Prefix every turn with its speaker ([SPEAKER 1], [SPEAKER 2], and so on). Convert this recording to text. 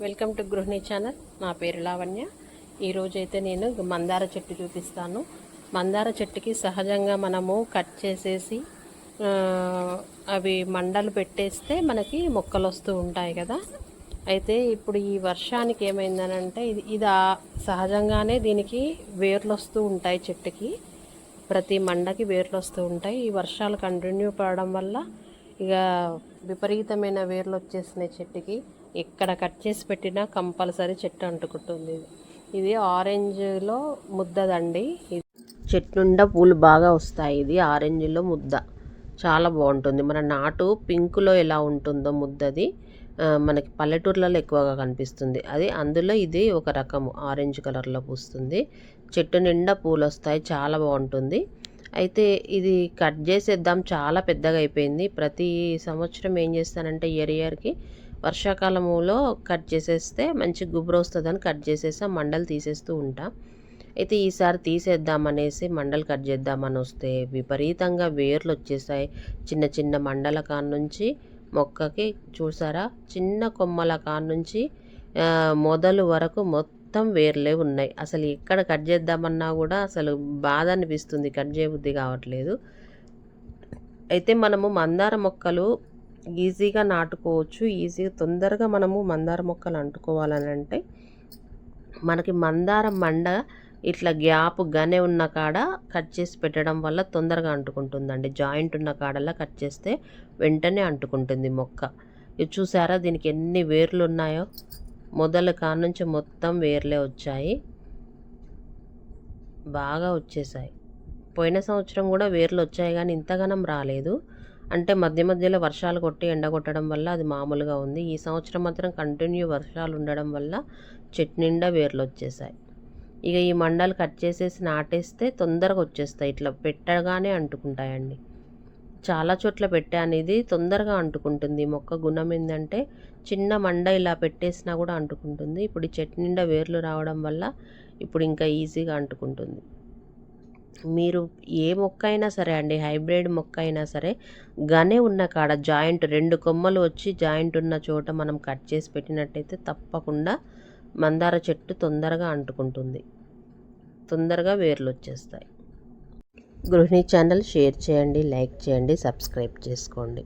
[SPEAKER 1] Welcome to గృహిణి channel. నా పేరు లావణ్య. ఈరోజైతే నేను మందార చెట్టు చూపిస్తాను. మందార చెట్టుకి సహజంగా మనము కట్ చేసేసి అవి మండలు పెట్టేస్తే మనకి మొక్కలు వస్తూ ఉంటాయి కదా. అయితే ఇప్పుడు ఈ వర్షానికి ఏమైందనంటే ఇది సహజంగానే దీనికి వేర్లు వస్తూ ఉంటాయి. చెట్టుకి ప్రతి మండకి వేర్లు వస్తూ ఉంటాయి. ఈ వర్షాలు కంటిన్యూ పడడం వల్ల ఇక విపరీతమైన వేర్లు వచ్చేసినాయి చెట్టుకి. ఎక్కడ కట్ చేసి పెట్టినా కంపల్సరీ చెట్టు అంటుకుంటుంది. ఇది ఆరెంజ్లో ముద్దదండి. చెట్టు నుండా పూలు బాగా వస్తాయి. ఇది ఆరెంజ్లో ముద్ద చాలా బాగుంటుంది. మన నాటు పింకులో ఎలా ఉంటుందో ముద్దది మనకి పల్లెటూర్లలో ఎక్కువగా కనిపిస్తుంది. అది అందులో ఇది ఒక రకము ఆరెంజ్ కలర్లో పూస్తుంది. చెట్టు నిండా పూలు వస్తాయి, చాలా బాగుంటుంది. అయితే ఇది కట్ చేసేద్దాం, చాలా పెద్దగా అయిపోయింది. ప్రతి సంవత్సరం ఏం చేస్తానంటే ఇయర్కి వర్షాకాలంలో కట్ చేసేస్తే మంచి గుబురు వస్తుందని కట్ చేసేసి మండలు తీసేస్తూ ఉంటా. అయితే ఈసారి తీసేద్దామనేసి మండలు కట్ చేద్దామని వస్తే విపరీతంగా వేర్లు వచ్చేసాయి. చిన్న చిన్న మండల కానుంచి మొక్కకి చూసారా, చిన్న కొమ్మల కానుంచి మొదలు వరకు మొత్తం వేర్లే ఉన్నాయి. అసలు ఎక్కడ కట్ చేద్దామన్నా కూడా అసలు బాధ అనిపిస్తుంది, కట్ చేయబుద్ధి కావట్లేదు. అయితే మనము మందార మొక్కలు ఈజీగా నాటుకోవచ్చు. ఈజీగా తొందరగా మనము మందార మొక్కలు అంటుకోవాలని అంటే మనకి మందార మండ ఇట్లా గ్యాప్ గనే ఉన్న కాడ కట్ చేసి పెట్టడం వల్ల తొందరగా అంటుకుంటుందండి. జాయింట్ ఉన్న కాడలా కట్ చేస్తే వెంటనే అంటుకుంటుంది మొక్క. ఇది చూసారా, దీనికి ఎన్ని వేర్లు ఉన్నాయో. మొదల కానుంచి మొత్తం వేర్లే వచ్చాయి, బాగా వచ్చేసాయి. పోయిన సంవత్సరం కూడా వేర్లు వచ్చాయి కానీ ఇంతగానం రాలేదు. అంటే మధ్య మధ్యలో వర్షాలు కొట్టి ఎండ కొట్టడం వల్ల అది మామూలుగా ఉంది. ఈ సంవత్సరం మాత్రం కంటిన్యూ వర్షాలు ఉండడం వల్ల చెట్టు నిండా వేర్లు వచ్చేసాయి. ఇక ఈ మండలు కట్ చేసేసి నాటేస్తే తొందరగా వచ్చేస్తాయి. ఇట్లా పెట్టగానే అంటుకుంటాయండి. చాలా చోట్ల పెట్టాను, ఇది తొందరగా అంటుకుంటుంది. మొక్క గుణం ఏంటంటే చిన్న మండ ఇలా పెట్టేసినా కూడా అంటుకుంటుంది. ఇప్పుడు ఈ చెట్టు నిండా వేర్లు రావడం వల్ల ఇప్పుడు ఇంకా ఈజీగా అంటుకుంటుంది. మీరు ఏ మొక్క అయినా సరే అండి, హైబ్రిడ్ మొక్క అయినా సరే గనే ఉన్న కాడ జాయింట్ 2 కొమ్మలు వచ్చి జాయింట్ ఉన్న చోట మనం కట్ చేసి పెట్టినట్టయితే తప్పకుండా మందార చెట్టు తొందరగా అంటుకుంటుంది, తొందరగా వేర్లు వచ్చేస్తాయి. గృహిణి ఛానల్ షేర్ చేయండి, లైక్ చేయండి, సబ్స్క్రైబ్ చేసుకోండి.